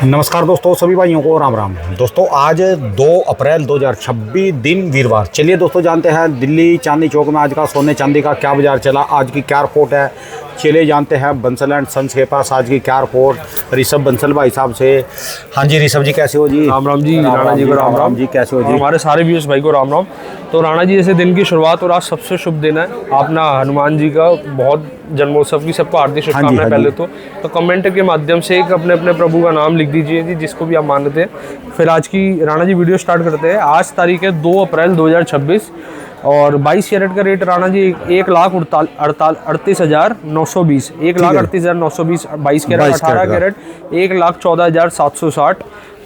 नमस्कार दोस्तों, सभी भाइयों को राम राम। दोस्तों आज 2 अप्रैल 2026 दिन वीरवार। चलिए दोस्तों जानते हैं दिल्ली चांदनी चौक में आज का सोने चांदी का क्या बाजार चला, आज की क्या रिपोर्ट है। चलिए जानते हैं बंसल एंड सन्स के पास आज की क्या रिपोर्ट ऋषभ बंसल भाई साहब से। हाँ जी ऋषभ जी, कैसे हो जी? राम राम जी। राणा जी को राम राम जी, कैसे हो जी? हमारे सारे व्यूअर्स भाई को राम राम। तो राणा जी, जैसे दिन की शुरुआत और आज सबसे शुभ दिन है, अपना हनुमान जी का बहुत जन्मोत्सव की सबको हार्दिक शुभकामनाएं। पहले तो कमेंट के माध्यम से एक अपने अपने प्रभु का नाम लिख दीजिए जी, जिसको भी आप मानते हैं। फिर आज की राणा जी वीडियो स्टार्ट करते हैं। आज तारीख है 2 अप्रैल 2026 और 22 कैरेट का rate Rana ji 1,38,920, 1,38,920 22 carat. 18 carat 1,14,760,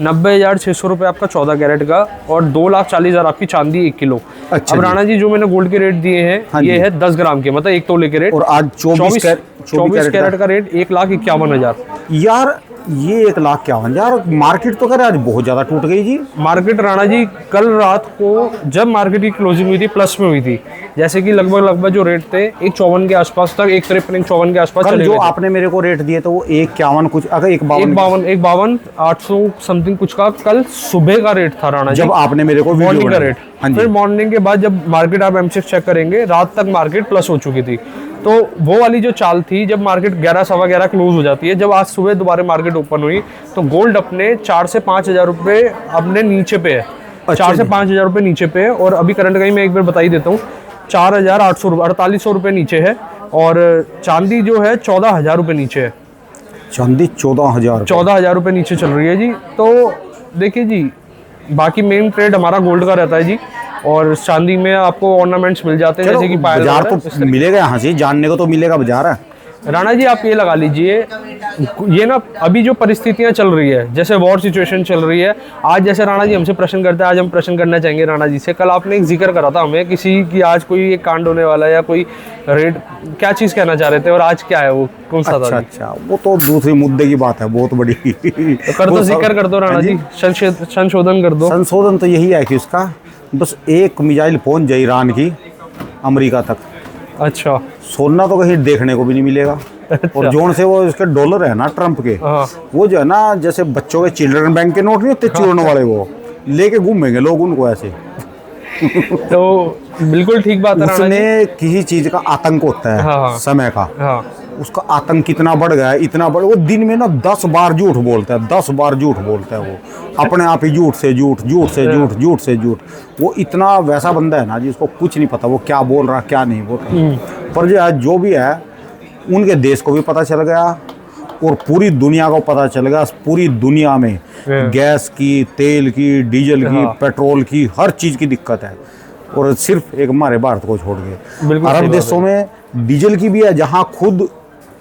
90,600 रुपये आपका 14 कैरेट का, और 2,40,000 आपकी चांदी 1 किलो। अच्छा अब राणा जी जो मैंने गोल्ड के रेट दिए हैं, हाँ ये है 10 ग्राम के, मतलब 1 तोले के रेट। और आज 24 कैरेट का रेट 1,51,000। यार ये 1,51,000 मार्केट तो करे आज बहुत ज्यादा टूट गई जी। मार्केट राणा जी कल रात को जब मार्केट की क्लोजिंग हुई थी प्लस में हुई थी, जैसे कि लगभग जो रेट थे 1,54 के आसपास तक, 1,53 1,54 के आसपास चले गए। जो आपने मेरे को रेट दिए तो वो 1,51 कुछ, अगर 1,52 800 समथिंग कुछ का कल सुबह का रेट था राणा जी, जब आपने मेरे को मॉर्निंग का रेट। हाँ फिर मॉर्निंग के बाद जब मार्केट आप एमसीएक्स चेक करेंगे, रात तक मार्केट प्लस हो चुकी थी। तो वो वाली जो चाल थी, जब मार्केट 11 सवा 11 क्लोज हो जाती है, जब आज सुबह दोबारा मार्केट ओपन हुई तो गोल्ड अपने 4 से 5,000 रुपये अपने नीचे पे है। 4 से 5,000 रुपये नीचे पे है। और अभी करंट का ही मैं एक बार बता ही देता हूँ, 4,800 रुपये 4,800 रुपये नीचे है। और चांदी जो है 14,000 रुपये नीचे है। चांदी 14,000 रुपये नीचे चल रही है जी। तो देखिए जी, बाकी मेन ट्रेड हमारा गोल्ड का रहता है जी, और चांदी में आपको ऑर्नामेंट्स मिल जाते हैं, जैसे कि पायल बाजार तो मिलेगा यहाँ से, जानने को तो मिलेगा बाजार है। राणा जी आप ये लगा लीजिए, ये ना अभी जो परिस्थितियां चल रही है, जैसे वॉर सिचुएशन चल रही है, आज जैसे राणा जी हमसे प्रश्न करते हैं, आज हम प्रश्न करना चाहेंगे राणा जी से। कल आपने एक जिक्र करा था हमें किसी की, आज कोई एक कांड होने वाला है या कोई रेड, क्या चीज़ कहना चाह रहे थे, और आज क्या है वो, कौन सा था? अच्छा, वो तो दूसरे मुद्दे की बात है, बहुत बड़ी। तो कर दो, जिक्र कर दो राणा जी, संशोधन कर दो। संशोधन तो यही है कि उसका बस एक मिसाइल पहुंच जाए ईरान की अमेरिका तक। अच्छा, सोना तो कहीं देखने को भी नहीं मिलेगा। और जोन से वो इसके डॉलर है ना ट्रम्प के, वो जो है ना, जैसे बच्चों के चिल्ड्रन बैंक के नोट नहीं होते चूरन वाले, वो लेके घूमेंगे लोग उनको ऐसे। तो बिल्कुल ठीक बात है। उसने किसी चीज का आतंक होता है, समय का। उसका आतंक कितना बढ़ गया है, इतना बढ़, वो दिन में ना 10 बार झूठ बोलता है, 10 बार झूठ बोलता है वो, अपने आप ही झूठ से झूठ, झूठ से झूठ, झूठ से झूठ। वो इतना वैसा बंदा है ना जी, उसको कुछ नहीं पता वो क्या बोल रहा क्या नहीं बोल रहा। पर जो भी है, उनके देश को भी पता चल गया और पूरी दुनिया को पता चल गया। पूरी दुनिया में गैस की, तेल की, डीजल की, पेट्रोल की, हर चीज़ की दिक्कत है, और सिर्फ एक हमारे भारत को छोड़ के। अरब देशों में डीजल की भी है, जहाँ खुद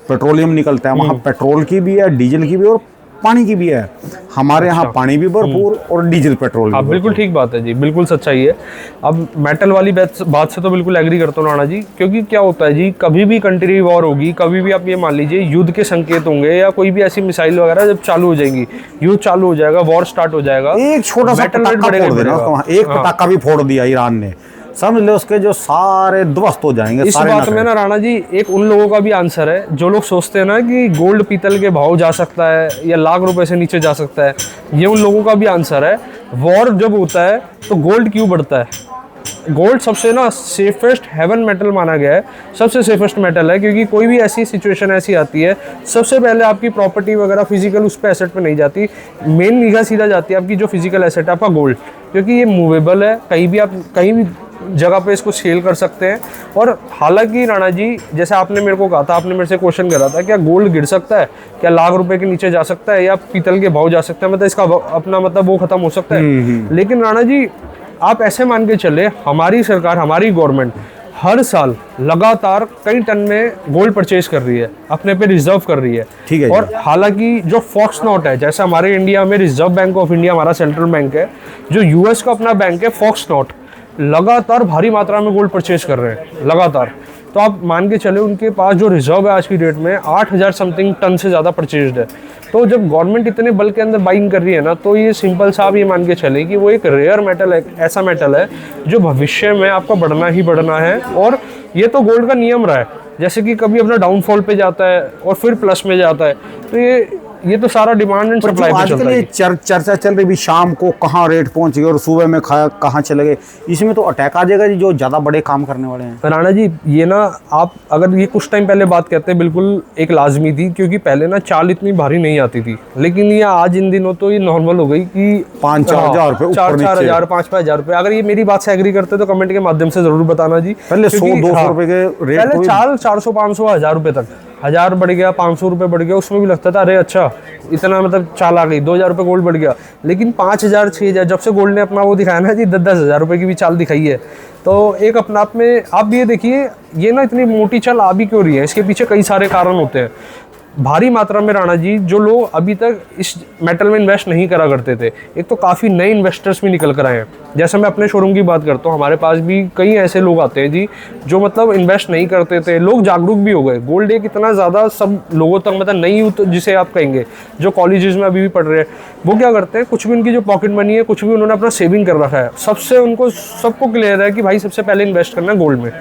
पेट्रोलियम निकलता है, वहाँ पेट्रोल की भी है, डीजल की भी और पानी की भी है। हमारे यहाँ पानी भी भरपूर और डीजल पेट्रोल भी। बिल्कुल ठीक बात है जी, बिल्कुल सच्चाई है। अब मेटल वाली बात से तो बिल्कुल एग्री करता हूँ राणा जी, क्योंकि क्या होता है जी, कभी भी कंट्री वॉर होगी, कभी भी आप ये मान लीजिए युद्ध के संकेत होंगे, या कोई भी ऐसी मिसाइल वगैरह जब चालू हो जाएंगी, युद्ध चालू हो जाएगा, वॉर स्टार्ट हो जाएगा, एक छोटा सा पटाखा भी फोड़ दिया ईरान ने, समझ लो उसके जो सारे ध्वस्त हो जाएंगे। इस बात में ना राणा जी एक उन लोगों का भी आंसर है जो लोग सोचते हैं ना कि गोल्ड पीतल के भाव जा सकता है या लाख रुपए से नीचे जा सकता है, ये उन लोगों का भी आंसर है। वॉर जब होता है तो गोल्ड क्यों बढ़ता है? गोल्ड सबसे ना सेफेस्ट हेवन मेटल माना गया है, सबसे सेफेस्ट मेटल है, क्योंकि कोई भी ऐसी सिचुएशन ऐसी आती है, सबसे पहले आपकी प्रॉपर्टी वगैरह फिजिकल उस पे एसेट पे नहीं जाती, मेन निगाह सीधा जाती है आपकी जो फिजिकल एसेट है आपका गोल्ड, क्योंकि ये मूवेबल है, कहीं भी आप कहीं भी जगह पे इसको सेल कर सकते हैं। और हालांकि राणा जी, जैसे आपने मेरे को कहा था, आपने मेरे से क्वेश्चन करा था, क्या गोल्ड गिर सकता है, क्या लाख रुपए के नीचे जा सकता है, या पीतल के भाव जा सकता है, मतलब इसका अपना मतलब वो खत्म हो सकता है। लेकिन राणा जी आप ऐसे मान के चले, हमारी सरकार, हमारी गवर्नमेंट हर साल लगातार कई टन में गोल्ड परचेज कर रही है, अपने पे रिजर्व कर रही है। ठीक है। और हालांकि जो फॉक्स नोट है, जैसे हमारे इंडिया में रिजर्व बैंक ऑफ इंडिया हमारा सेंट्रल बैंक है, जो यूएस का अपना बैंक है फॉक्स नोट, लगातार भारी मात्रा में गोल्ड परचेज कर रहे हैं लगातार। तो आप मान के चले उनके पास जो रिजर्व है आज की डेट में 8,000 समथिंग टन से ज़्यादा परचेज्ड है। तो जब गवर्नमेंट इतने बल के अंदर बाइंग कर रही है ना, तो ये सिंपल सा आप ये मान के चले कि वो एक रेयर मेटल है, ऐसा मेटल है जो भविष्य में आपका बढ़ना ही बढ़ना है। और ये तो गोल्ड का नियम रहा है, जैसे कि कभी अपना डाउनफॉल पे जाता है और फिर प्लस में जाता है, तो ये ये तो सारा डिमांड एंड सप्लाई पे चलता आजकल है। ये चर्चा चल रही भी शाम को कहाँ रेट पहुंच गए और सुबह में कहाँ चले गए, इसमें तो अटैक आ जाएगा जी जो ज़्यादा बड़े काम करने वाले हैं। राणा जी ये ना, आप अगर ये कुछ टाइम पहले बात करते हैं बिल्कुल एक लाजमी थी, क्योंकि पहले ना चाल इतनी भारी नहीं आती थी, लेकिन ये आज इन दिनों तो ये नॉर्मल हो गई कि 5-4 हज़ार रुपये, 4-4 हज़ार 5-5 हज़ार रुपये। अगर ये मेरी बात से एग्री करते तो कमेंट के माध्यम से जरूर बताना जी। पहले 100-200 रुपए के रेट, पहले 400-500 हज़ार रुपये तक, 1000 बढ़ गया, 500 रुपये बढ़ गया, उसमें भी लगता था अरे अच्छा इतना मतलब चाल आ गई, 2000 रुपये गोल्ड बढ़ गया। लेकिन 5000 6000 जब से गोल्ड ने अपना वो दिखाया ना जी, 10-10 हज़ार रुपये की भी चाल दिखाई है, तो एक अपना आप में आप भी ये देखिए ये ना इतनी मोटी चाल आ भी क्यों रही है, इसके पीछे कई सारे कारण होते हैं। भारी मात्रा में राणा जी जो लोग अभी तक इस मेटल में इन्वेस्ट नहीं करा करते थे, एक तो काफ़ी नए इन्वेस्टर्स भी निकल कर आए हैं। जैसे मैं अपने शोरूम की बात करता हूँ, हमारे पास भी कई ऐसे लोग आते हैं जी जो मतलब इन्वेस्ट नहीं करते थे, लोग जागरूक भी हो गए। गोल्ड एक इतना ज़्यादा सब लोगों तक मतलब नई यूथ जिसे आप कहेंगे जो कॉलेजेस में अभी भी पढ़ रहे हैं, वो क्या करते हैं, कुछ भी उनकी जो पॉकेट मनी है कुछ भी उन्होंने अपना सेविंग कर रखा है, सबसे उनको सबको क्लियर है कि भाई सबसे पहले इन्वेस्ट करना है गोल्ड में।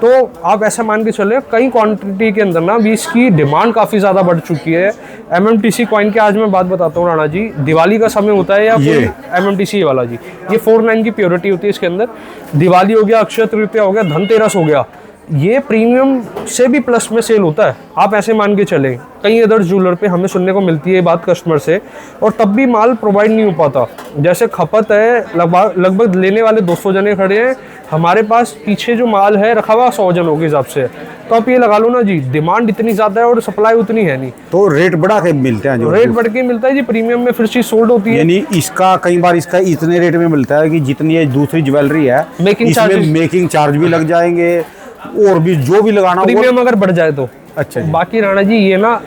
तो आप ऐसा मान के चले कई क्वांटिटी के अंदर ना भी इसकी डिमांड काफ़ी ज़्यादा बढ़ चुकी है। MMTC कॉइन की आज मैं बात बताता हूँ राणा जी, दिवाली का समय होता है या कोई MMTC वाला जी, ये 49 की प्योरिटी होती है इसके अंदर। दिवाली हो गया, अक्षय तृतीया हो गया, धनतेरस हो गया, ये प्रीमियम से भी प्लस में सेल होता है। आप ऐसे मान के चले कई अदर ज्वेलर पे हमें सुनने को मिलती है ये बात कस्टमर से, और तब भी माल प्रोवाइड नहीं हो पाता। जैसे खपत है लगभग लेने वाले 200 जने खड़े हैं, हमारे पास पीछे जो माल है रखा हुआ 100 जनों के हिसाब से, तो आप ये लगा लो ना जी डिमांड इतनी ज़्यादा है और सप्लाई उतनी है नहीं, तो रेट बढ़ा के मिलते हैं, जो रेट बढ़ के मिलता है जी, प्रीमियम में फिर चीज़ सोल्ड होती है। यानी इसका कई बार इसका इतने रेट में मिलता है कि जितनी ये दूसरी ज्वेलरी है इसमें मेकिंग चार्ज भी लग जाएंगे और भी जो भी लगाना प्रीमियम अगर बढ़ जाए तो। अच्छा जी। बाकी राणा जी ये ना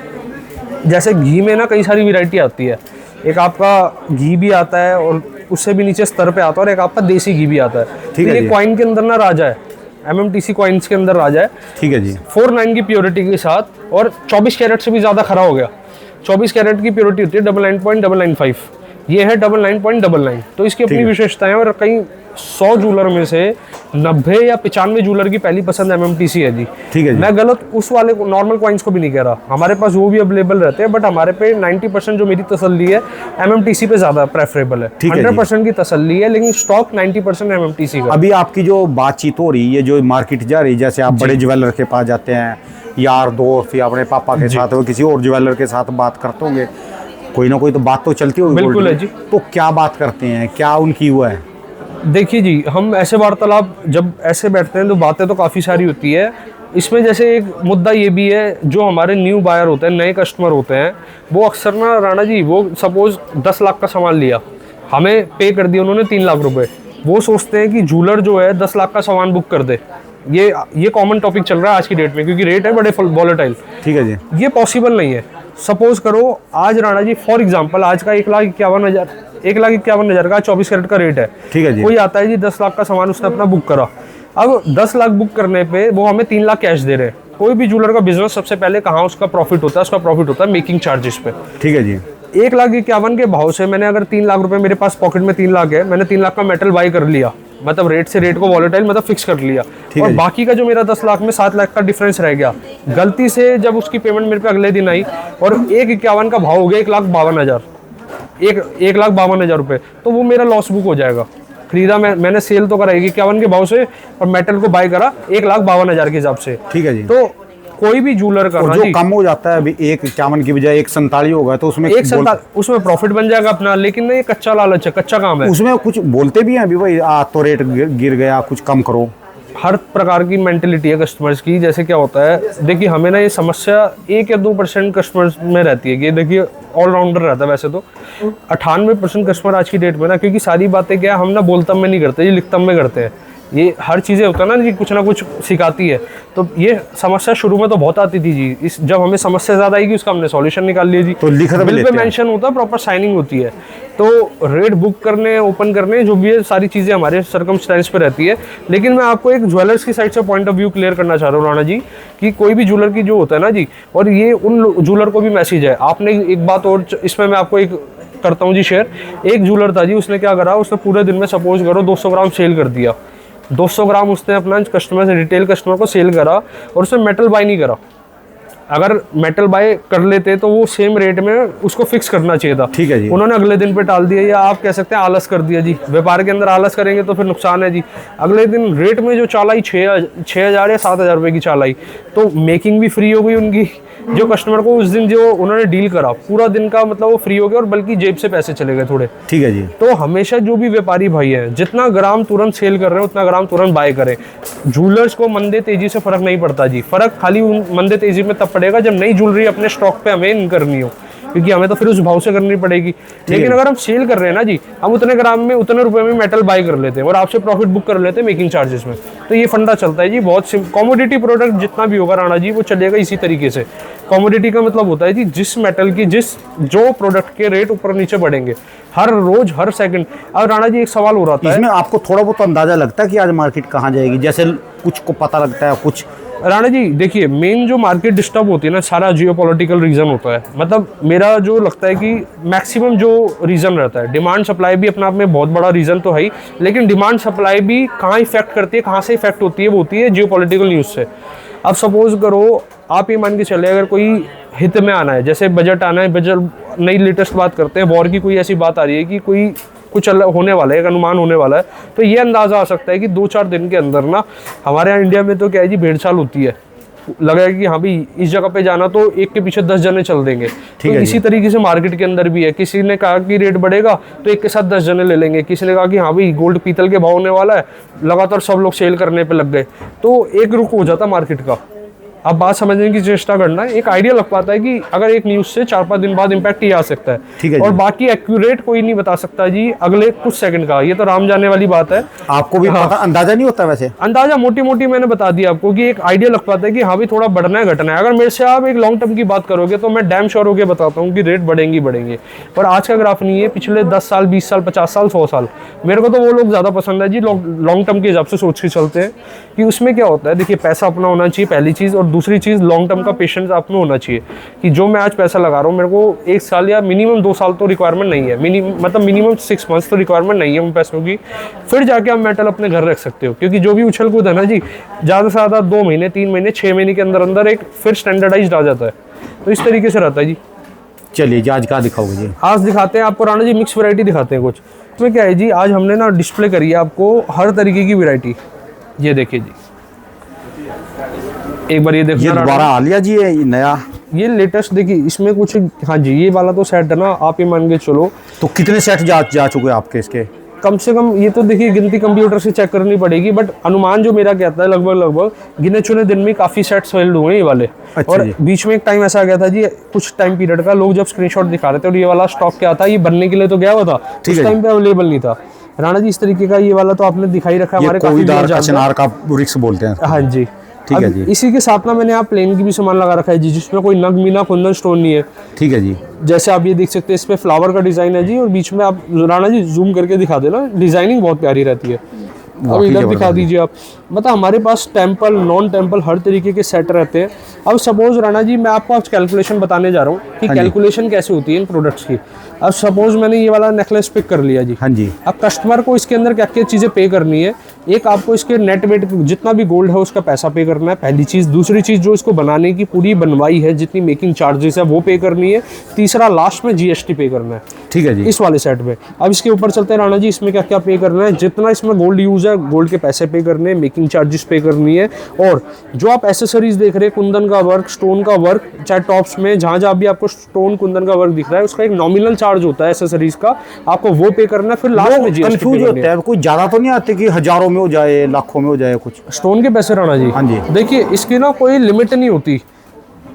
जैसे घी में ना कई सारी वैरायटी आती है, एक आपका घी भी आता है और उससे भी नीचे स्तर पे आता है, और एक आपका देसी घी भी आता है। ठीक है, ये कॉइन के अंदर ना राजा है, MMTC कॉइन्स के अंदर राजा है। ठीक है जी। 49 की प्योरिटी के साथ और 24 कैरेट से भी ज़्यादा खरा हो गया। 24 कैरेट की प्योरिटी होती है 99.995, ये है 99.99। तो इसकी अपनी विशेषताएं, और कई 100 जूलर में से 90 या 95 जूलर की पहली पसंद MMTC है जी। ठीक है जी। मैं गलत उस वाले नॉर्मल कॉइन्स को भी नहीं कह रहा, हमारे पास वो भी अवेलेबल रहते हैं, बट हमारे पे 90% जो मेरी तसल्ली है MMTC पे ज़्यादा प्रेफरेबल है। 100% की तसल्ली है, लेकिन स्टॉक 90% MMTC का। अभी आपकी जो बातचीत हो रही है, जो मार्केट जा रही है, जैसे आप बड़े ज्वेलर के पास जाते हैं, यार दोस्त या अपने पापा के साथ और किसी और ज्वेलर के साथ बात करते होंगे, कोई ना कोई तो बात तो चलती होगी। बिल्कुल है जी। तो क्या बात करते हैं, क्या उनकी वो है? देखिए जी, हम ऐसे वार्तालाप जब ऐसे बैठते हैं तो बातें तो काफ़ी सारी होती है। इसमें जैसे एक मुद्दा ये भी है, जो हमारे न्यू बायर होते हैं, नए कस्टमर होते हैं, वो अक्सर ना राणा जी, वो सपोज 10 लाख का सामान लिया, हमें पे कर दिया उन्होंने 3 लाख रुपए, वो सोचते हैं कि जूलर जो है 10 लाख का सामान बुक कर दे। ये कॉमन टॉपिक चल रहा है आज की डेट में, क्योंकि रेट है बड़े वॉलेटाइल। ठीक है जी। ये पॉसिबल नहीं है। सपोज करो आज राणा जी फॉर एग्जांपल आज का 1,51,000 का 24 कैरेट का रेट है। ठीक है जी। कोई आता है जी 10 लाख का सामान उसने अपना बुक करा, अब 10 लाख बुक करने पे वो हमें 3 लाख कैश दे रहे हैं। कोई भी ज्वेलर का बिजनेस सबसे पहले कहाँ उसका प्रॉफिट होता है, उसका प्रॉफिट होता है मेकिंग चार्जेस पे। ठीक है जी। 1,51,000 के भाव से मैंने अगर 3 लाख रुपए, मेरे पास पॉकेट में 3 लाख है, मैंने 3 लाख का मेटल बाई कर लिया, मतलब रेट से रेट को वॉलेटाइल मतलब फिक्स कर लिया, और बाकी का जो मेरा 10 लाख में 7 लाख का डिफरेंस रह गया, गलती से जब उसकी पेमेंट मेरे पे अगले दिन आई और 1,51,000 का भाव हो गया 1,52,000, 1,52,000 रुपये, तो वो मेरा लॉस बुक हो जाएगा। खरीदा मैंने सेल तो करा 1,51,000 के भाव से और मेटल को बाय करा 1,52,000 के हिसाब से। ठीक है जी। तो कोई भी जूलर का जो कम हो जाता है, अभी 1,51,000 की बजाय 1,47,000 होगा, तो उसमें उसमें प्रॉफिट बन जाएगा अपना, लेकिन ना ये कच्चा लालच है, कच्चा काम है। उसमें कुछ बोलते भी हैं अभी भाई तो रेट गिर गया, कुछ कम करो। हर प्रकार की मेंटेलिटी है कस्टमर्स की। जैसे क्या होता है, देखिए हमें ना ये समस्या 1 या 2% कस्टमर्स में रहती है, ये देखिए ऑलराउंडर रहता है वैसे तो 98% कस्टमर आज की डेट में ना, क्योंकि सारी बातें क्या हम ना बोलतम में नहीं करते, ये लिखतम में करते हैं। ये हर चीज़ें होता है ना कुछ सिखाती है। तो ये समस्या शुरू में तो बहुत आती थी जी, जब हमें समस्या ज़्यादा आएगी उसका हमने सॉल्यूशन निकाल लिया जी। तो बिल पे मेंशन होता है, प्रॉपर साइनिंग होती है, तो रेट बुक करने, ओपन करने, जो भी है सारी चीज़ें हमारे सर्कमस्टेंस पे रहती है। लेकिन मैं आपको एक ज्वेलर्स की साइड से पॉइंट ऑफ व्यू क्लियर करना चाह रहा हूँ राणा जी, कि कोई भी ज्वेलर की जो होता है ना जी, और ये उन ज्वेलर को भी मैसेज है। आपने एक बात और इसमें मैं आपको एक करता हूँ जी शेयर। एक ज्वेलर था जी, उसने क्या करा, उसने पूरे दिन में सपोज करो 200 ग्राम सेल कर दिया, 200 ग्राम उसने अपना कस्टमर से, रिटेल कस्टमर को सेल करा, और उसने मेटल बाय नहीं करा। अगर मेटल बाय कर लेते तो वो सेम रेट में उसको फिक्स करना चाहिए था। ठीक है जी। उन्होंने अगले दिन पे टाल दिया, या आप कह सकते हैं आलस कर दिया जी। व्यापार के अंदर आलस करेंगे तो फिर नुकसान है जी। अगले दिन रेट में जो चाल आई 6,000 या 7,000 रुपये की चाल आई, तो मेकिंग भी फ्री हो गई उनकी। जो कस्टमर को उस दिन जो उन्होंने डील करा पूरा दिन का, मतलब वो फ्री हो गया और बल्कि जेब से पैसे चले गए थोड़े। ठीक है जी। तो हमेशा जो भी व्यापारी भाई है, जितना ग्राम तुरंत सेल कर रहे हैं उतना ग्राम तुरंत बाय करें। जूलर्स को मंदे तेजी से फर्क नहीं पड़ता जी। फर्क खाली मंदे तेजी में तब पड़ेगा जब नई ज्वेलरी अपने स्टॉक पे हमें इन करनी हो, क्योंकि हमें तो फिर उस भाव से करनी पड़ेगी। लेकिन अगर हम सेल कर रहे हैं ना जी, हम उतने ग्राम में उतने रुपए में मेटल बाय कर लेते हैं और आपसे प्रॉफिट बुक कर लेते हैं मेकिंग चार्जेस में। तो ये फंडा चलता है जी। बहुत कॉमोडिटी प्रोडक्ट जितना भी होगा राणा जी, वो चलेगा इसी तरीके से। कॉमोडिटी का मतलब होता है जी जिस मेटल की जो प्रोडक्ट के रेट ऊपर नीचे बढ़ेंगे हर रोज हर सेकंड। अब राणा जी एक सवाल हो रहा था, इसमें आपको थोड़ा बहुत अंदाजा लगता है कि आज मार्केट कहाँ जाएगी? जैसे कुछ को पता लगता है, कुछ राणा जी देखिए, मेन जो मार्केट डिस्टर्ब होती है ना, सारा जियोपॉलिटिकल रीजन होता है। मतलब मेरा जो लगता है कि मैक्सिमम जो रीजन रहता है, डिमांड सप्लाई भी अपने आप में बहुत बड़ा रीजन तो है ही, लेकिन डिमांड सप्लाई भी कहाँ इफेक्ट करती है, कहाँ से इफेक्ट होती है, वो होती है जियोपॉलिटिकल न्यूज़ से। अब सपोज करो आप ये मान के चले, अगर कोई हित में आना है, जैसे बजट आना है, बजट नई लेटेस्ट बात करते हैं, वॉर की कोई ऐसी बात आ रही है कि कोई कुछ होने वाला है, एक अनुमान होने वाला है, तो ये अंदाजा आ सकता है कि 2-4 दिन के अंदर ना, हमारे यहाँ इंडिया में तो क्या है जी, भेड़चाल होती है। लगेगा कि हाँ भाई इस जगह पे जाना तो एक के पीछे 10 जने चल देंगे। तो इसी तरीके से मार्केट के अंदर भी है। किसी ने कहा कि रेट बढ़ेगा तो एक के साथ 10 जने ले लेंगे। किसी ने कहा कि हाँ भाई गोल्ड पीतल के भाव होने वाला है, लगातार सब लोग सेल करने पे लग गए, तो एक रुख हो जाता मार्केट का। अब बात समझने की चेष्टा करना है, एक आइडिया लग पाता है कि अगर एक न्यूज़ से 4-5 दिन बाद इम्पैक्ट ये आ सकता है। ठीक है और बाकी एक्यूरेट कोई नहीं बता सकता जी अगले कुछ सेकंड का, ये तो राम जाने वाली बात है। आपको भी पता अंदाजा नहीं होता? वैसे अंदाजा मोटी मोटी मैंने बता दिया आपको कि एक आइडिया लग पाता है कि हाँ भाई थोड़ा बढ़ना है घटना है। अगर मेरे से आप एक लॉन्ग टर्म की बात करोगे तो मैं डैम श्योर होकर बताता हूँ कि रेट बढ़ेंगे। पर आज का ग्राफ नहीं है, पिछले 10 साल 20 साल 50 साल 100 साल। मेरे को तो वो लोग ज़्यादा पसंद है जी लॉन्ग टर्म के हिसाब से सोच के चलते हैं कि उसमें क्या होता है। देखिए पैसा अपना होना चाहिए पहली चीज़, और दूसरी चीज़ लॉन्ग टर्म का पेशेंस आप में होना चाहिए कि जो मैं आज पैसा लगा रहा हूँ, मेरे को 1 साल या मिनिमम 2 साल तो रिक्वायरमेंट नहीं है, मतलब मिनिमम 6 मंथ्स तो रिक्वायरमेंट नहीं है उन पैसों की। फिर जाके आप मेटल अपने घर रख सकते हो, क्योंकि जो भी उछल कूद है ना जी, ज़्यादा से ज़्यादा 2 महीने 3 महीने 6 महीने के अंदर अंदर एक फिर स्टैंडर्डाइज्ड आ जाता है। तो इस तरीके से रहता है जी। चलिए जी, आज क्या दिखाओगे जी? आज दिखाते हैं आपको राणा जी मिक्स वैरायटी दिखाते हैं कुछ। इसमें क्या है जी, आज हमने ना डिस्प्ले करी है आपको हर तरीके की वैरायटी। ये देखिए जी, एक बार ये देखो, ये दोबारा आ लिया जी, ये नया, ये लेटेस्ट देखिए इसमें कुछ। हाँ जी, ये वाला तो सेट है ना, आप ये मान के चलो। तो कितने सेट जा चुके आपके इसके? कम से कम ये तो देखिए गिनती कंप्यूटर से चेक करनी पड़ेगी, बट अनुमान जो मेरा कहता है लगभग गिने चुने दिन में काफ़ी सेट सेल हुए ये वाले। अच्छा और जी। बीच में एक टाइम ऐसा आ गया था जी, कुछ टाइम पीरियड का, लोग जब स्क्रीनशॉट दिखा रहे थे और ये वाला स्टॉक क्या था, ये बनने के लिए तो गया हुआ था, उस टाइम पे अवेलेबल नहीं था। राणा जी इस तरीके का ये वाला तो आपने दिखाई रखा, हमारे काफी चिनार का वृक्ष बोलते हैं। हाँ जी, ठीक है जी। इसी के साथ ना मैंने यहाँ प्लेन की भी सामान लगा रखा है जी, जिसमें कोई नग मीना कुंदन स्टोन नहीं है। ठीक है जी। जैसे आप ये देख सकते हैं, इस पे फ्लावर का डिजाइन है जी, और बीच में आप राणा जी जूम करके दिखा देना, डिजाइनिंग बहुत प्यारी रहती है। अब इधर दिखा दीजिए आप, मतलब हमारे पास टेम्पल नॉन टेम्पल हर तरीके के सेट रहते हैं। अब सपोज राणा जी मैं आपको आज कैलकुलेशन बताने जा रहा हूँ कि कैलकुलेशन कैसे होती है इन प्रोडक्ट्स की। अब सपोज मैंने ये वाला नेकलेस पिक कर लिया जी। हाँ जी। अब कस्टमर को इसके अंदर क्या क्या चीज़ें पे करनी है, एक आपको इसके नेट वेट जितना भी गोल्ड है उसका पैसा पे करना है, पहली चीज़। दूसरी चीज़ जो इसको बनाने की पूरी बनवाई है, जितनी मेकिंग चार्जेस है वो पे करनी है। तीसरा लास्ट में जीएसटी पे करना है। ठीक है जी। इस वाले सेट में अब इसके ऊपर चलते हैं राणा जी, इसमें क्या क्या पे करना है। जितना इसमें गोल्ड यूज है, गोल्ड के पैसे पे करने हैं, मेकिंग चार्जेस पे करनी है, और जो आप एसेसरीज देख रहे हैं, कुंदन का वर्क, स्टोन का वर्क, चाहे टॉप्स में जहाँ जहाँ भी आपको स्टोन कुंदन का वर्क दिख रहा है, उसका एक नॉमिनल चार्ज होता है एसेसरीज का, आपको वो पे करना है। फिर लास्ट में जीएसटी कंफ्यूज होता है, कोई ज्यादा तो नहीं आते कि हजारों में हो जाए, लाखों में हो जाए कुछ स्टोन के पैसे राणा जी? हाँ जी। देखिए इसकी ना कोई लिमिट नहीं होती।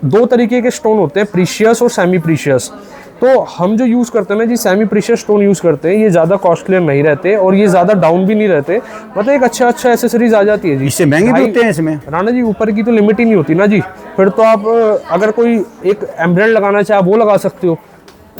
2 तरीके के स्टोन होते हैं, प्रीशियस और सेमी प्रीशियस। तो हम जो यूज़ करते हैं ना जी, सेमी प्रीशियस स्टोन यूज़ करते हैं, ये ज़्यादा कॉस्टली नहीं रहते और ये ज़्यादा डाउन भी नहीं रहते, मतलब एक अच्छा एसेसरीज आ जाती है जी। इससे महंगे भी होते हैं इसमें राणा जी, ऊपर की तो लिमिट ही नहीं होती ना जी। फिर तो आप अगर कोई एक एम्ब्रॉयडरी लगाना चाहे वो लगा सकते हो,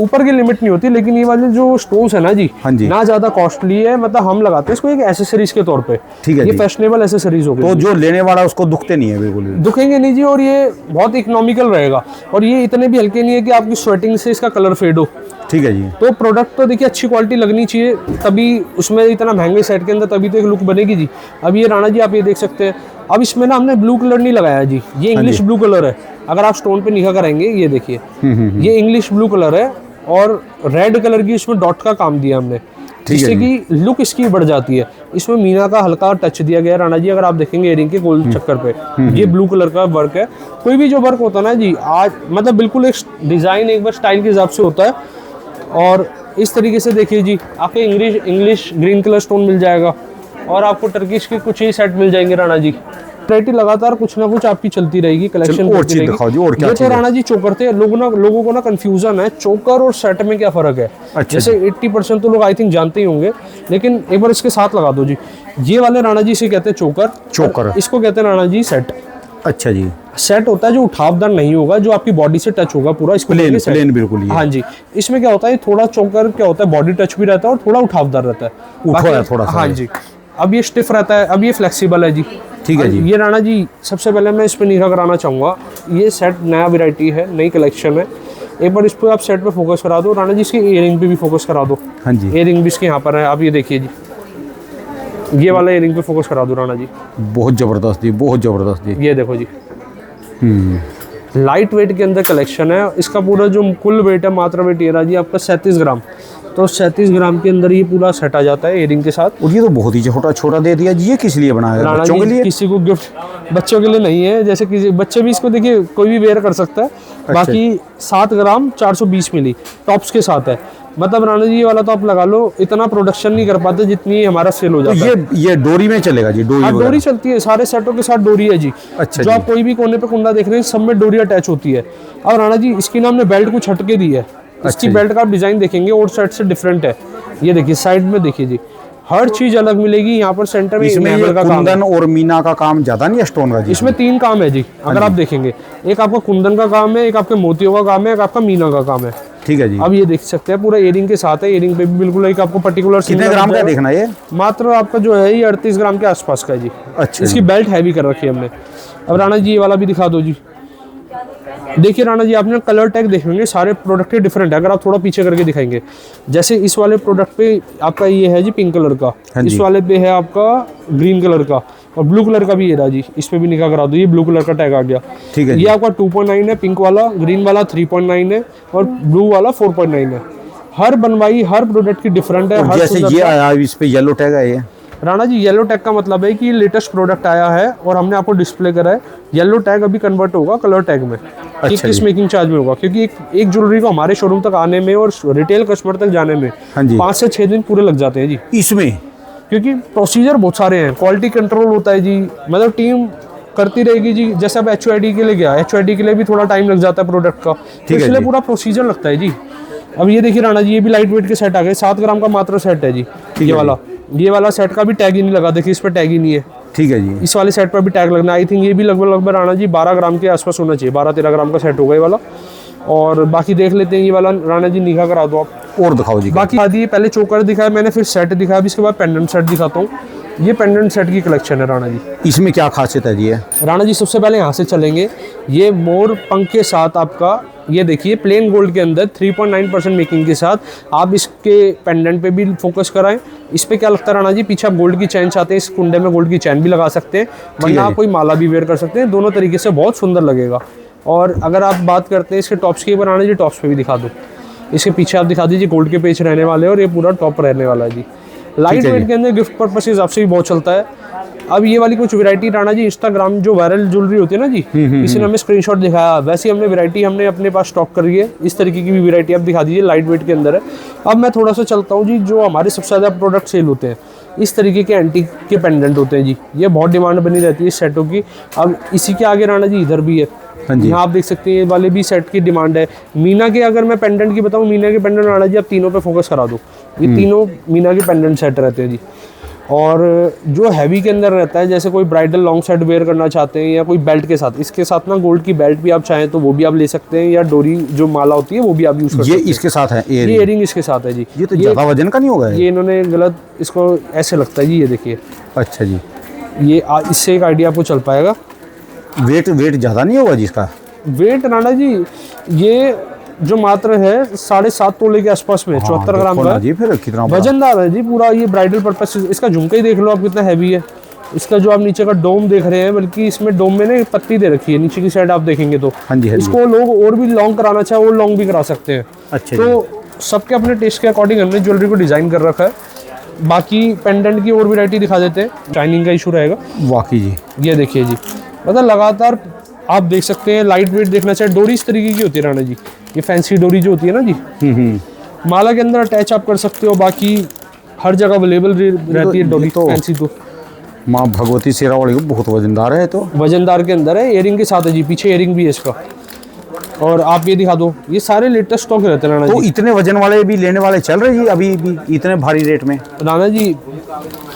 ऊपर की लिमिट नहीं होती। लेकिन ये वाले जो स्टोन्स है ना जी, हाँ जी, ना ज्यादा कॉस्टली है, मतलब हम लगाते हैं इसको एक एसेसरीज के तौर पे। ठीक है, ये फैशनेबल एसेसरीज हो गई, तो जो लेने वाला उसको दुखते नहीं है, बिल्कुल दुखेंगे नहीं जी, और ये बहुत इकोनॉमिकल रहेगा, और ये इतने भी हल्के नहीं है कि आपकी स्वेटिंग से इसका कलर फेड हो। ठीक है जी। तो प्रोडक्ट तो देखिए अच्छी क्वालिटी लगनी चाहिए, तभी उसमें इतना महंगे सेट के अंदर तभी तो एक लुक बनेगी जी। अब ये राणा जी आप ये देख सकते हैं, अब इसमें ना हमने ब्लू कलर नहीं लगाया जी, ये इंग्लिश ब्लू कलर है। अगर आप स्टोन पे निगाह करेंगे, ये देखिए ये इंग्लिश ब्लू कलर है और रेड कलर की इसमें डॉट का काम दिया हमने, जिससे कि लुक इसकी बढ़ जाती है। इसमें मीना का हल्का टच दिया गया राणा जी, अगर आप देखेंगे इयरिंग के गोल चक्कर पे, ये ब्लू कलर का वर्क है। कोई भी जो वर्क होता है ना जी, आज मतलब बिल्कुल एक डिज़ाइन एक बार स्टाइल के हिसाब से होता है। और इस तरीके से देखिए जी, आपको इंग्लिश ग्रीन कलर स्टोन मिल जाएगा और आपको टर्किश के कुछ ही सेट मिल जाएंगे राणा जी। वैरायटी लगातार कुछ ना कुछ आपकी चलती रहेगी, कलेक्शन और चीज दिखाओ जी, और क्या ये तो राणा जी चोकर थे। लोगों को ना कंफ्यूजन है चोकर और सेट में क्या फर्क है। अच्छा जैसे 80% तो लोग आई थिंक जानते ही होंगे, लेकिन एक बार इसके साथ लगा दो जी। ये वाले राणा जी इसे कहते हैं चोकर, इसको कहते हैं राणा जी सेट। अच्छा जी, सेट होता है जो उठावदार नहीं होगा, जो आपकी बॉडी से टच होगा पूरा, इसको प्लेन बिल्कुल। हाँ जी, इसमें क्या होता है, थोड़ा चोकर क्या होता है, बॉडी टच भी रहता है और थोड़ा उठावदार रहता है, उठा है थोड़ा सा। हाँ जी, अब ये स्टिफ रहता है, अब ये फ्लेक्सिबल है जी। ठीक है जी। ये राणा जी सबसे पहले मैं इस पर निगाह कराना चाहूँगा, ये सेट नया वैरायटी है, नई कलेक्शन है। एक बार इस पर आप सेट पे फोकस करा दो राणा जी, इसकी इयरिंग पे भी फोकस करा दो। हाँ जी, इयरिंग भी इसके यहाँ पर है, आप ये देखिए जी, ये वाला इयरिंग पे फोकस करा दो राणा जी। बहुत जबरदस्त जी, बहुत जबरदस्त जी। ये देखो जी, लाइट वेट के अंदर कलेक्शन है। इसका पूरा जो कुल वेट है, मात्रा वेट ये रहा जी आपका 37 ग्राम। तो 37 ग्राम के अंदर ये पूरा सेट आ जाता है इयरिंग के साथ। और ये तो बहुत ही छोटा दे दिया जी, ये किस लिए बनाया है? बच्चों के लिए? किसी को गिफ्ट, बच्चों के लिए नहीं है, जैसे किसी बच्चे भी इसको देखिए कोई भी वेयर कर सकता है। बाकी 7 ग्राम 420 मिली टॉप्स के साथ है। मतलब राणा जी ये वाला तो आप लगा लो, इतना प्रोडक्शन नहीं कर पाते जितनी हमारा सेल हो जाता है। ये डोरी में चलेगा जी? डोरी चलती है, सारे सेटों के साथ डोरी है जी। अच्छा जो आप कोई भी कोने पे कुंडा देख रहे हैं, सब में डोरी अटैच होती है। और राणा जी इसकी ना हमने बेल्ट कुछ हटके दी है। इसकी बेल्ट का आप डिजाइन देखेंगे और सेट से डिफरेंट है। ये देखिए साइड में देखिए जी, हर चीज अलग मिलेगी। यहाँ पर सेंटर में इसमें ये कुंदन और मीना का काम ज्यादा नहीं है स्टोन का जी? इसमें 3 काम है जी, अगर आप देखेंगे, एक आपका कुंदन का काम है, एक आपके मोतियों का काम है, एक आपका मीना का काम है। ठीक है जी। अब ये देख सकते हैं पूरा इयरिंग के साथ है। इयरिंग पे भी बिल्कुल एक आपको पर्टिकुलर कितने ग्राम का देखना है? मात्र आपका जो है ये 38 ग्राम के आसपास का है जी। अच्छा, इसकी बेल्ट हैवी कर रखी है हमने। अब राणा जी ये वाला भी दिखा दो जी। देखिए राणा जी, आपने कलर टैग देखेंगे, सारे प्रोडक्ट के डिफरेंट है। अगर आप थोड़ा पीछे करके दिखाएंगे, जैसे इस वाले प्रोडक्ट पे आपका ये है जी पिंक कलर का, इस वाले पे है आपका ग्रीन कलर का, और ब्लू कलर का भी ये रहा जी। इस पे भी निकाह करा दो, ये ब्लू कलर का टैग आ गया। ठीक है। ये आपका 2.9 है पिंक वाला, ग्रीन वाला 3.9 है और ब्लू वाला 4.9 है। हर बनवाई हर प्रोडक्ट की डिफरेंट है। हर जैसे ये आया इस पे येलो टैग है, ये राणा जी येलो टैग का मतलब है कि लेटेस्ट प्रोडक्ट आया है और हमने आपको डिस्प्ले करा है। येलो टैग अभी कन्वर्ट होगा कलर टैग में। अच्छा, किस मेकिंग चार्ज में होगा, क्योंकि एक ज्वेलरी को हमारे शोरूम तक आने में और रिटेल कस्टमर तक जाने में 5 से 6 दिन पूरे लग जाते हैं जी इसमें, क्योंकि प्रोसीजर बहुत सारे हैं। क्वालिटी कंट्रोल होता है जी, मतलब टीम करती रहेगी जी। जैसे अब HOID के लिए गया, HOID के लिए भी थोड़ा टाइम लग जाता है प्रोडक्ट का, इसलिए पूरा प्रोसीजर लगता है जी। अब ये देखिए राणा जी, ये भी लाइट वेट के सेट आ गए। 7 ग्राम का मात्र सेट है जी। ये वाला सेट का भी टैग ही नहीं लगा, देखिए इस पर टैग ही नहीं है। ठीक है जी। इस वाले सेट पर भी टैग लगना, आई थिंक ये भी लगभग राणा जी 12 ग्राम के आसपास होना चाहिए। 12-13 ग्राम का सेट होगा ये वाला। और बाकी देख लेते हैं ये वाला राणा जी, निगाह करा दो आप और दिखाओ जी। बाकी आदि पहले चोकर दिखाया मैंने, फिर सेट दिखाया, अभी इसके बाद पेंडेंट सेट दिखाता हूँ। ये पेंडेंट सेट की कलेक्शन है राणा जी। इसमें क्या खासियत है जी? राणा जी सबसे पहले यहाँ से चलेंगे। ये मोर पंख के साथ आपका, ये देखिए प्लेन गोल्ड के अंदर 3.9% मेकिंग के साथ आप इसके पेंडेंट पे भी फोकस कराएं। इस पे क्या लगता है राणा जी, पीछे आप गोल्ड की चैन चाहते हैं, इस कुंडे में गोल्ड की चैन भी लगा सकते हैं, वरना आप कोई माला भी वेयर कर सकते हैं। दोनों तरीके से बहुत सुंदर लगेगा। और अगर आप बात करते हैं इसके टॉप्स की, राणा जी टॉप्स पे भी दिखा दो। इसके पीछे आप दिखा दीजिए गोल्ड के पेच रहने वाले और ये पूरा टॉप रहने वाला है जी। लाइट वेट के अंदर गिफ्ट पर्पस के हिसाब से भी बहुत चलता है। अब ये वाली कुछ वैरायटी राणा जी, इंस्टाग्राम जो वायरल ज्वेलरी होती है ना जी, किसी ने हमें स्क्रीनशॉट दिखाया, वैसी हमने वैरायटी हमने अपने पास स्टॉक करी है। इस तरीके की भी वैरायटी आप दिखा दीजिए, लाइट वेट के अंदर है। अब मैं थोड़ा सा चलता हूँ जी, जो हमारे सबसे ज़्यादा प्रोडक्ट सेल होते हैं, इस तरीके के एंटीक के पेंडेंट होते हैं जी। ये बहुत डिमांड बनी रहती है इस सेटों की। अब इसी के आगे राणा जी इधर भी है, यहाँ आप देख सकते हैं, ये वाले भी सेट की डिमांड है। मीना के अगर मैं पेंडेंट की बताऊँ, मीना के पेंडेंट राणा जी आप तीनों पे फोकस करा दो। ये तीनों मीना के पेंडेंट सेट रहते हैं जी। और जो हैवी के अंदर रहता है, जैसे कोई ब्राइडल लॉन्ग सेट वेयर करना चाहते हैं या कोई बेल्ट के साथ, इसके साथ ना गोल्ड की बेल्ट भी आप चाहें तो वो भी आप ले सकते हैं, या डोरी जो माला होती है वो भी आप यूज़ कर सकते हैं। ये इसके साथ है, ये इयरिंग इसके साथ है जी। ये तो ज़्यादा वजन का नहीं होगा? ये इन्होंने गलत, इसको ऐसे लगता है जी, ये देखिए। अच्छा जी। ये इससे एक आइडिया आपको चल पाएगा। वेट ज़्यादा नहीं होगा जिसका? वेट राणा जी ये जो मात्र है 7.5 तोले के आसपास में, 74 ग्राम का जी। फिर कितना वजनदार है जी पूरा। ये ब्राइडल पर्पस, इसका झुमका ही देख लो आप कितना हैवी है। इसका जो आप नीचे का डोम देख रहे हैं, बल्कि इसमें डोम में ना एक पत्ती दे रखी है नीचे की साइड, आप देखेंगे तो हाँ जी, हाँ जी। इसको लोग और भी लॉन्ग कराना चाहे वो लॉन्ग भी करा सकते हैं। अच्छा तो सबके अपने टेस्ट के अकॉर्डिंग हमने ज्वेलरी को डिज़ाइन कर रखा है। बाकी पेंडेंट की और वैरायटी दिखा देते हैं। शाइनिंग का इशू रहेगा वाकई जी। ये देखिए जी, मतलब लगातार आप देख सकते हैं। लाइट वेट देखना चाहे, डोरी इस तरीके की होती है राणा जी, ये फैंसी डोरी जो होती है ना जी, माला के अंदर अटैच आप कर सकते हो। बाकी हर जगह अवेलेबल रहती है डोरी तो फैंसी। तो माँ भगवती शेरावाली को बहुत वजनदार है। तो वजनदार के अंदर है, इयरिंग के साथ है जी, पीछे इयरिंग भी है इसका। और आप ये दिखा दो, ये सारे लेटेस्ट स्टॉक रहते हैं राणा तो जी। इतने वजन वाले भी लेने वाले चल रहे जी अभी भी इतने भारी रेट में? राणा जी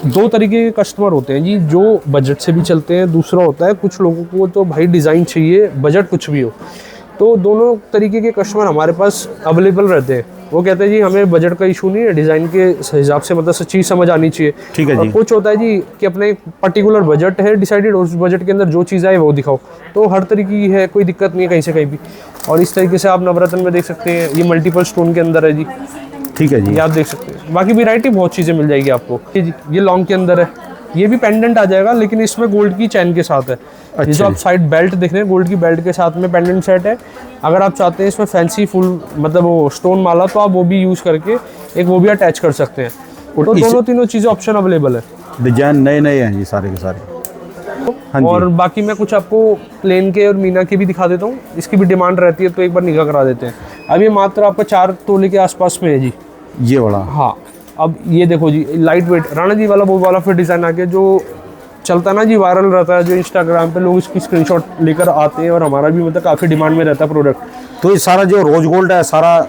दो तरीके के कस्टमर होते हैं जी, जो बजट से भी चलते हैं, दूसरा होता है कुछ लोगों को तो भाई डिज़ाइन चाहिए, बजट कुछ भी हो। तो दोनों तरीके के कस्टमर हमारे पास अवेलेबल रहते हैं। वो कहते हैं जी हमें बजट का इशू नहीं है, डिज़ाइन के हिसाब से मतलब चीज़ समझ आनी चाहिए। ठीक है जी। और कुछ होता है जी कि अपने पर्टिकुलर बजट है डिसाइडेड, उस बजट के अंदर जो चीज़ आए वो दिखाओ। तो हर तरीके की है, कोई दिक्कत नहीं है कहीं से कहीं भी। और इस तरीके से आप नवरत्न में देख सकते हैं, ये मल्टीपल स्टोन के अंदर है जी। ठीक है जी। ये आप देख सकते हैं। बाकी वैरायटी बहुत चीज़ें मिल जाएगी आपको। ये जी, ये लॉन्ग के अंदर है, ये भी पेंडेंट आ जाएगा, लेकिन इसमें गोल्ड की चैन के साथ है। ये जो आप साइड बेल्ट देख रहे हैं, गोल्ड की बेल्ट के साथ में पेंडेंट सेट है। अगर आप चाहते हैं इसमें फैंसी फुल मतलब वो स्टोन माला, तो आप वो भी यूज़ करके एक वो भी अटैच कर सकते हैं। तो दोनों तीनों चीज़ें ऑप्शन अवेलेबल है। डिजाइन नए नए हैं जी सारे के सारे। हाँ जी। और बाकी मैं कुछ आपको प्लेन के और मीना के भी दिखा देता हूँ, इसकी भी डिमांड रहती है तो एक बार निगाह करा देते हैं। अब ये मात्र आपका 4 तोले के आसपास में है जी, ये वाला। हाँ। अब ये देखो जी, लाइट वेट राणा जी वाला वो वाला फिर डिज़ाइन आ गया जो चलता ना जी, वायरल रहता है, जो इंस्टाग्राम पे लोग इसकी स्क्रीनशॉट लेकर आते हैं, और हमारा भी मतलब काफ़ी डिमांड में रहता है प्रोडक्ट। तो ये सारा जो रोज गोल्ड है सारा,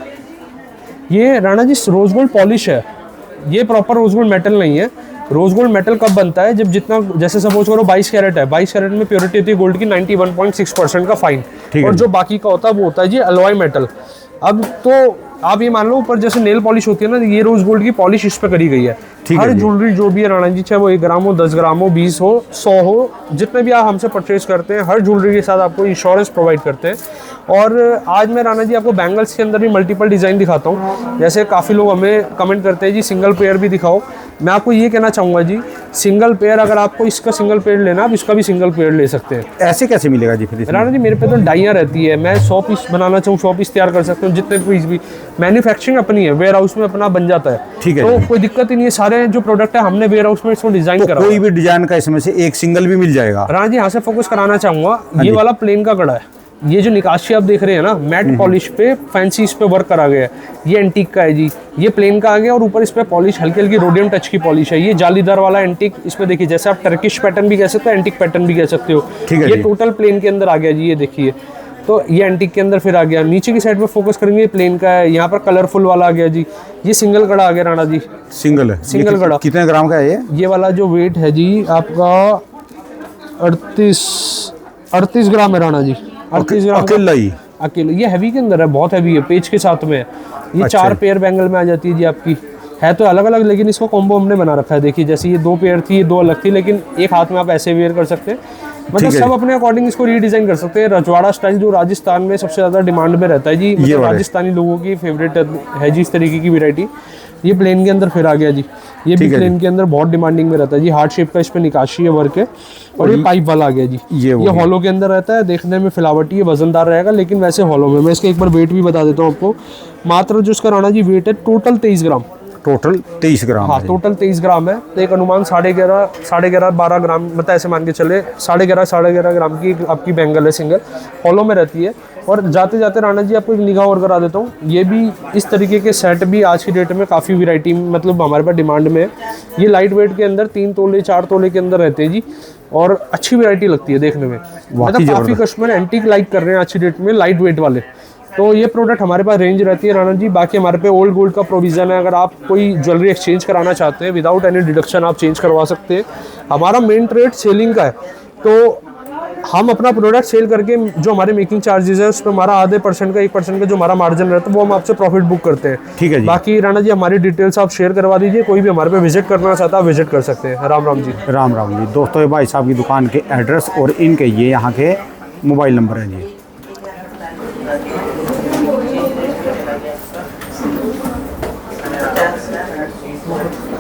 ये Rana ji rose gold polish है, ये प्रॉपर रोज गोल्ड मेटल नहीं है। रोज गोल्ड मेटल कब बनता है, जब जितना, जैसे सपोज करो 22 कैरेट है, 22 कैरेट में प्योरिटी होती है गोल्ड की 91.6% का फाइन, और जो बाकी का होता है वो होता है जी अलॉय मेटल। अब तो आप ये मान लो ऊपर जैसे नेल पॉलिश होती है ना, ये रोज गोल्ड की पॉलिश इस पे करी गई है। हर ज्वेलरी जो भी है राणा जी, चाहे वो 1 ग्राम हो, 10 ग्राम हो, 20 हो, 100 हो, जितने भी आप हमसे परचेज करते हैं, हर ज्वेलरी के साथ आपको इंश्योरेंस प्रोवाइड करते हैं। और आज मैं राणा जी आपको बैंगल्स के अंदर भी मल्टीपल डिज़ाइन दिखाता हूँ। जैसे काफ़ी लोग हमें कमेंट करते हैं जी सिंगल पेयर भी दिखाओ। मैं आपको ये कहना चाहूँगा जी, सिंगल पेयर अगर आपको इसका सिंगल पेयर लेना, आप इसका भी सिंगल पेयर ले सकते हैं। ऐसे कैसे मिलेगा जी फिर? राणा जी मेरे पे तो डाइयाँ रहती है, मैं 100 पीस बनाना चाहूँ 100 पीस तैयार कर सकता हूँ, जितने पीस भी। मैन्युफैक्चरिंग अपनी है, वेयर हाउस में अपना बन जाता है। ठीक है। तो कोई दिक्कत ही नहीं है, सारे जो प्रोडक्ट है हमने वेयर हाउस में इसको डिजाइन करा। कोई भी डिजाइन का इसमें से एक सिंगल भी मिल जाएगा? राणा जी यहाँ से फोकस कराना चाहूँगा, ये वाला प्लेन का कड़ा है, ये जो निकाशी आप देख रहे हैं ना, मैट पॉलिश पे फैंसी इस पे वर्क करा गया है। ये एंटीक का है जी, ये प्लेन का आ गया, और ऊपर इस पे पॉलिश हल्की हल्की रोडियम टच की पॉलिश है। ये जालीदार वाला एंटीक, इस पे देखिए, जैसे आप टर्किश पैटर्न भी कह सकते हो, एंटीक पैटर्न भी कह सकते हो। ये टोटल प्लेन के अंदर आ गया जी, ये देखिए। तो ये एंटीक के अंदर फिर आ गया। नीचे की साइड पे फोकस करेंगे, प्लेन का है, यहाँ पर कलरफुल वाला आ गया जी। ये सिंगल कड़ा आ गया राणा जी, सिंगल है, सिंगल कड़ा। कितने ग्राम का है ये वाला जो वेट है जी आपका 38 ग्राम है राणा जी। 38 ग्राम अकेला ही? अकेले। ये हैवी के अंदर है, बहुत हैवी है, पेज के साथ में है। ये 4 पेयर बैंगल में आ जाती है जी आपकी। है तो अलग अलग, लेकिन इसको कॉम्बो हमने बना रखा है। देखिए जैसे ये 2 पेयर थी, ये 2 अलग थी, लेकिन एक हाथ में आप ऐसे वेयर कर सकते हैं। मतलब सब अपने अकॉर्डिंग इसको रीडिजाइन कर सकते हैं। रजवाड़ा स्टाइल जो राजस्थान में सबसे ज्यादा डिमांड में रहता है जी, मतलब राजस्थानी लोगों की फेवरेट है जी इस तरीके की वैरायटी। ये प्लेन के अंदर फिर आ गया जी, ये भी प्लेन के अंदर बहुत डिमांडिंग में रहता है जी। हार्ट शेप का इस पे निकाशी है वर्क है, और ये पाइप वाला आ गया जी। ये हॉलो के अंदर रहता है, देखने में फिलावटी है, वजनदार रहेगा, लेकिन वैसे हॉलो में। मैं इसका एक बार वेट भी बता देता हूँ आपको। मात्र जो इसका राणा जी वेट है टोटल 23 ग्राम। टोटल 23 ग्राम? हाँ, टोटल 23 ग्राम है। तो एक अनुमान 11.5 12 ग्राम, मतलब ऐसे मान के चले 11.5 ग्राम की आपकी बैंगल है, सिंगल हॉलो में रहती है। और जाते जाते राणा जी आपको एक निगाह और करा देता हूँ, ये भी इस तरीके के सेट भी आज की डेट में काफ़ी वैरायटी मतलब हमारे पास डिमांड में है। ये लाइट वेट के अंदर 3 तोले 4 तोले के अंदर रहते हैं जी, और अच्छी वैरायटी लगती है देखने में। मतलब काफ़ी कस्टमर एंटीक लाइक कर रहे हैं आज की डेट में लाइट वेट वाले। तो ये प्रोडक्ट हमारे पास रेंज रहती है राणा जी। बाकी हमारे पे ओल्ड गोल्ड का प्रोविज़न है, अगर आप कोई ज्वेलरी एक्सचेंज कराना चाहते हैं विदाउट एनी डिडक्शन आप चेंज करवा सकते हैं। हमारा मेन ट्रेड सेलिंग का है, तो हम अपना प्रोडक्ट सेल करके जो हमारे मेकिंग चार्जेस है उस पर हमारा आधे % का 1% का जो हमारा मार्जिन रहता है वो हम आपसे प्रॉफिट बुक करते हैं। ठीक है जी। बाकी राणा जी हमारी डिटेल्स आप शेयर करवा दीजिए, कोई भी हमारे पे विजिट करना चाहता है विजिट कर सकते हैं। राम राम जी। राम राम जी। दोस्तों ये भाई साहब की दुकान के एड्रेस और इनके ये यहाँ के मोबाइल नंबर हैं जी।